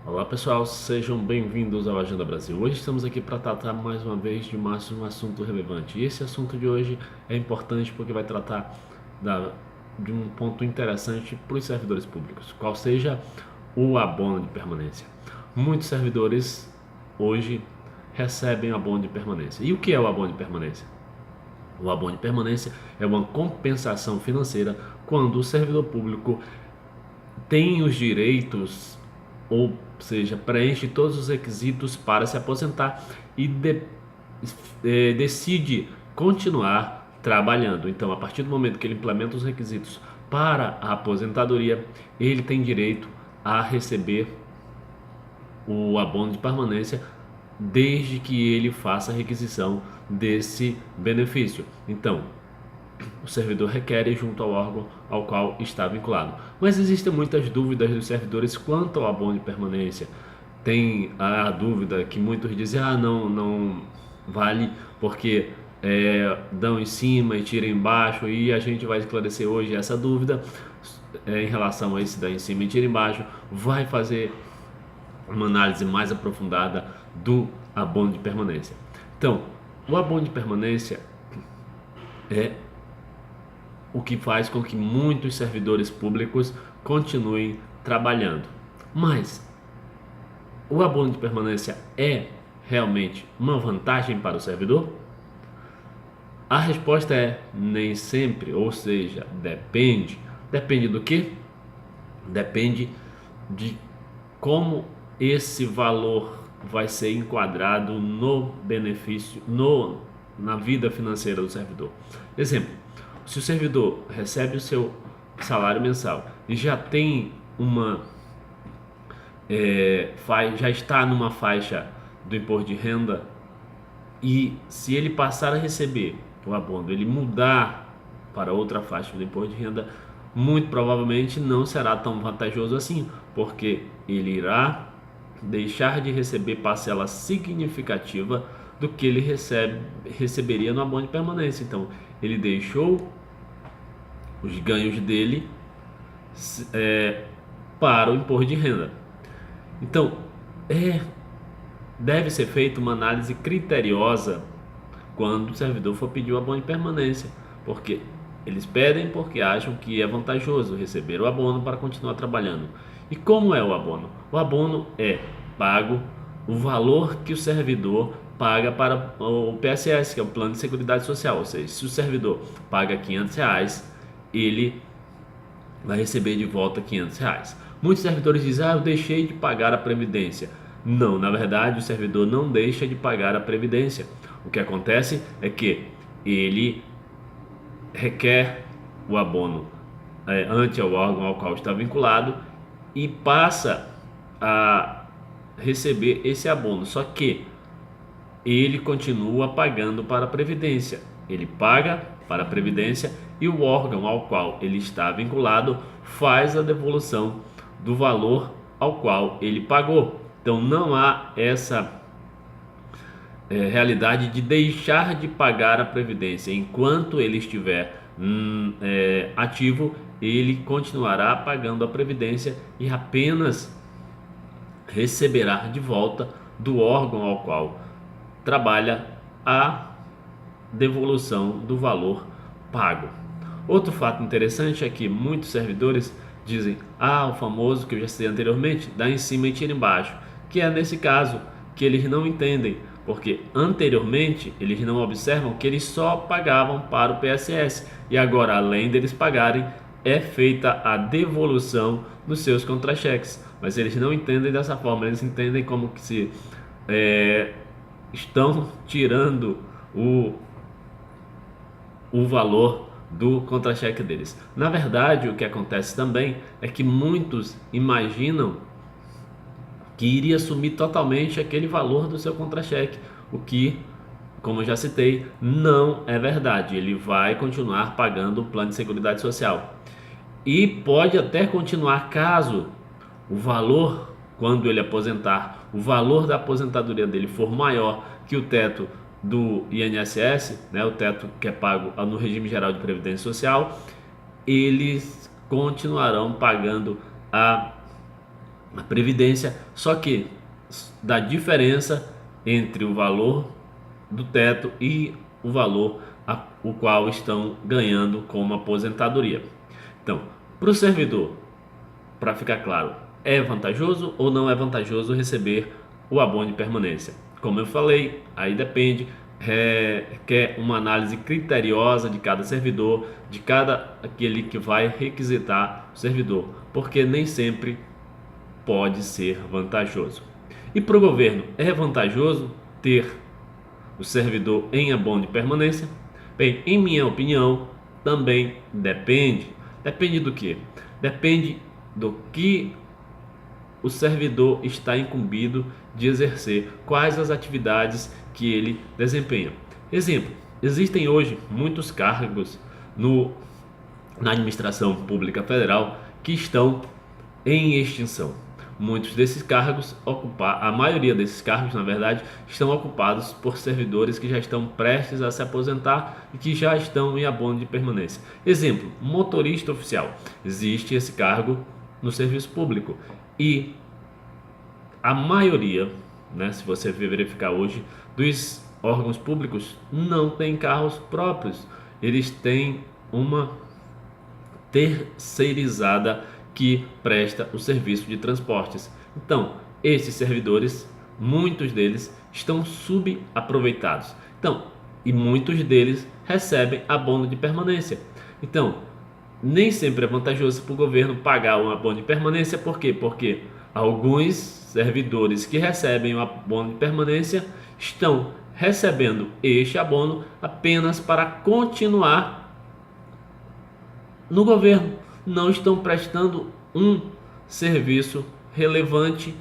Olá pessoal, sejam bem-vindos ao Agenda Brasil. Hoje estamos aqui para tratar mais uma vez de mais um assunto relevante. E esse assunto de hoje é importante porque vai tratar de um ponto interessante para os servidores públicos, qual seja o abono de permanência. Muitos servidores hoje recebem abono de permanência. E o que é o abono de permanência? O abono de permanência é uma compensação financeira quando o servidor público tem os direitos, ou seja, preenche todos os requisitos para se aposentar e decide continuar trabalhando. Então, a partir do momento que ele implementa os requisitos para a aposentadoria, ele tem direito a receber o abono de permanência desde que ele faça a requisição desse benefício. Então, o servidor requer junto ao órgão ao qual está vinculado. Mas existem muitas dúvidas dos servidores quanto ao abono de permanência. Tem a dúvida que muitos dizem, não vale porque dão em cima e tiram embaixo, e a gente vai esclarecer hoje essa dúvida em relação a esse dar em cima e tira embaixo, vai fazer uma análise mais aprofundada do abono de permanência. Então, o abono de permanência é o que faz com que muitos servidores públicos continuem trabalhando. Mas o abono de permanência é realmente uma vantagem para o servidor? A resposta é nem sempre, ou seja, depende. Depende do que? Depende de como esse valor vai ser enquadrado no benefício, na vida financeira do servidor. Exemplo, se o servidor recebe o seu salário mensal e já tem já está numa faixa do imposto de renda, e se ele passar a receber o abono, ele mudar para outra faixa do imposto de renda, muito provavelmente não será tão vantajoso assim, porque ele irá deixar de receber parcela significativa do que ele receberia no abono de permanência. Então, ele deixou os ganhos dele para o imposto de renda. Então, deve ser feita uma análise criteriosa quando o servidor for pedir o abono de permanência, porque eles pedem porque acham que é vantajoso receber o abono para continuar trabalhando. E como é o abono? O abono é pago o valor que o servidor paga para o PSS, que é o Plano de Seguridade Social. Ou seja, se o servidor paga R$ 500, ele vai receber de volta R$ 500. Muitos servidores dizem, eu deixei de pagar a Previdência. Não, na verdade o servidor não deixa de pagar a Previdência. O que acontece é que ele requer o abono ante o órgão ao qual está vinculado e passa a receber esse abono, só que ele continua pagando para a Previdência. Ele paga para a Previdência e o órgão ao qual ele está vinculado faz a devolução do valor ao qual ele pagou. Então não há essa realidade de deixar de pagar a Previdência. Enquanto ele estiver ativo, ele continuará pagando a Previdência e apenas receberá de volta do órgão ao qual trabalha a devolução do valor pago. Outro fato interessante é que muitos servidores dizem, o famoso que eu já citei anteriormente, dá em cima e tira embaixo, que é nesse caso que eles não entendem, porque anteriormente eles não observam que eles só pagavam para o PSS, e agora, além deles pagarem, é feita a devolução dos seus contra-cheques. Mas eles não entendem dessa forma, eles entendem como que se estão tirando o valor do contra-cheque deles. Na verdade, o que acontece também é que muitos imaginam que iria sumir totalmente aquele valor do seu contra-cheque, o que, como eu já citei, não é verdade. Ele vai continuar pagando o Plano de Seguridade Social e pode até continuar caso o valor, quando ele aposentar, o valor da aposentadoria dele for maior que o teto do INSS, né, o teto que é pago no regime geral de previdência social, eles continuarão pagando a a previdência, só que da diferença entre o valor do teto e o valor o qual estão ganhando como aposentadoria. Então, para o servidor, para ficar claro, é vantajoso ou não é vantajoso receber o abono de permanência? Como eu falei, aí depende, quer uma análise criteriosa de cada servidor, de cada aquele que vai requisitar o servidor, porque nem sempre pode ser vantajoso. E para o governo, é vantajoso ter o servidor em abono de permanência? Bem, em minha opinião, também depende. Depende do que? Depende do que o servidor está incumbido de exercer, quais as atividades que ele desempenha. Exemplo, existem hoje muitos cargos na administração pública federal que estão em extinção. Muitos desses cargos, a maioria desses cargos, na verdade, estão ocupados por servidores que já estão prestes a se aposentar e que já estão em abono de permanência. Exemplo, motorista oficial. Existe esse cargo no serviço público e a maioria, né, se você verificar hoje, dos órgãos públicos não tem carros próprios. Eles têm uma terceirizada que presta o serviço de transportes. Então, esses servidores, muitos deles estão subaproveitados. Então, e muitos deles recebem abono de permanência. Então, nem sempre é vantajoso para o governo pagar um abono de permanência. Por quê? Porque alguns servidores que recebem o abono de permanência estão recebendo este abono apenas para continuar no governo, não estão prestando um serviço relevante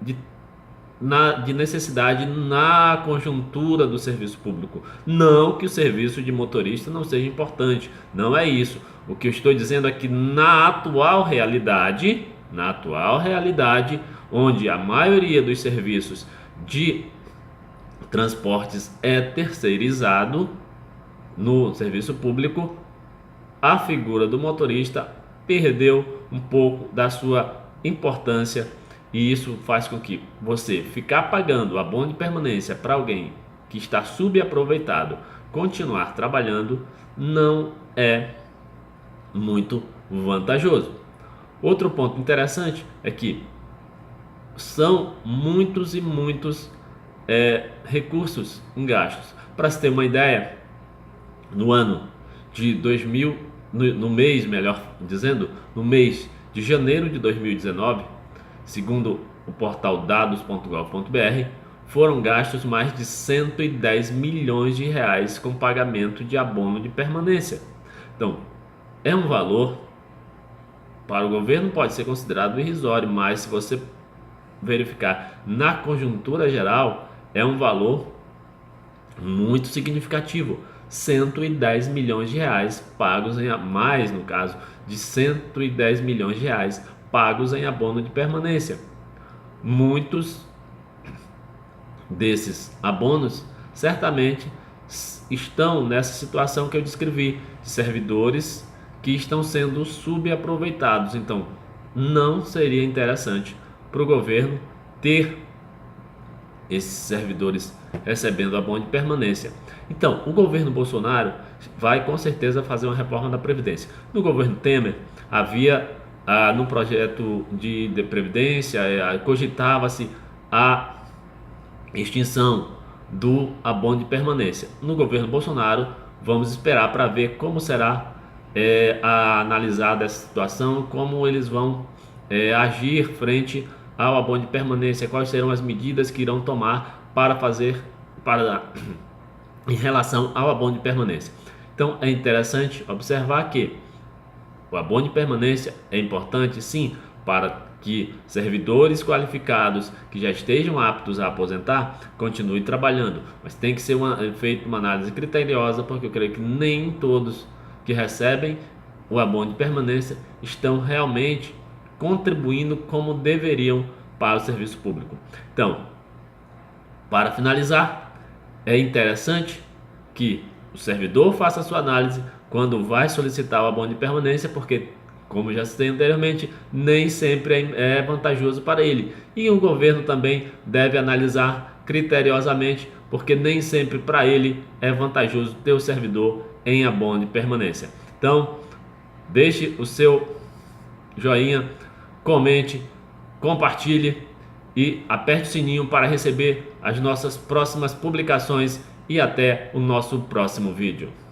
de necessidade na conjuntura do serviço público. Não que o serviço de motorista não seja importante, não é isso. O que eu estou dizendo é que na atual realidade, onde a maioria dos serviços de transportes é terceirizado no serviço público, a figura do motorista perdeu um pouco da sua importância e isso faz com que você ficar pagando abono de permanência para alguém que está subaproveitado continuar trabalhando não é muito vantajoso. Outro ponto interessante é que são muitos e muitos recursos em gastos. Para se ter uma ideia, no ano de 2000, no mês, melhor dizendo, no mês de janeiro de 2019, segundo o portal dados.gov.br, foram gastos mais de 110 milhões de reais com pagamento de abono de permanência. Então, é um valor, para o governo pode ser considerado irrisório, mas se você verificar na conjuntura geral, é um valor muito significativo. 110 milhões de reais pagos em mais, no caso de 110 milhões de reais pagos em abono de permanência. Muitos desses abonos certamente estão nessa situação que eu descrevi, de servidores que estão sendo subaproveitados. Então, não seria interessante para o governo ter esses servidores recebendo abono de permanência. Então, o governo Bolsonaro vai com certeza fazer uma reforma da Previdência. No governo Temer, havia no projeto de Previdência, cogitava-se a extinção do abono de permanência. No governo Bolsonaro, vamos esperar para ver como será analisada essa situação, como eles vão agir frente ao abono de permanência, quais serão as medidas que irão tomar em relação ao abono de permanência. Então é interessante observar que o abono de permanência é importante sim para que servidores qualificados que já estejam aptos a aposentar continuem trabalhando, mas tem que ser feita uma análise criteriosa, porque eu creio que nem todos que recebem o abono de permanência estão realmente contribuindo como deveriam para o serviço público. Então, para finalizar, é interessante que o servidor faça a sua análise quando vai solicitar o abono de permanência, porque como já citei anteriormente, nem sempre é vantajoso para ele. E o governo também deve analisar criteriosamente, porque nem sempre para ele é vantajoso ter o servidor em abono de permanência. Então, deixe o seu joinha, comente, compartilhe e aperte o sininho para receber as nossas próximas publicações e até o nosso próximo vídeo.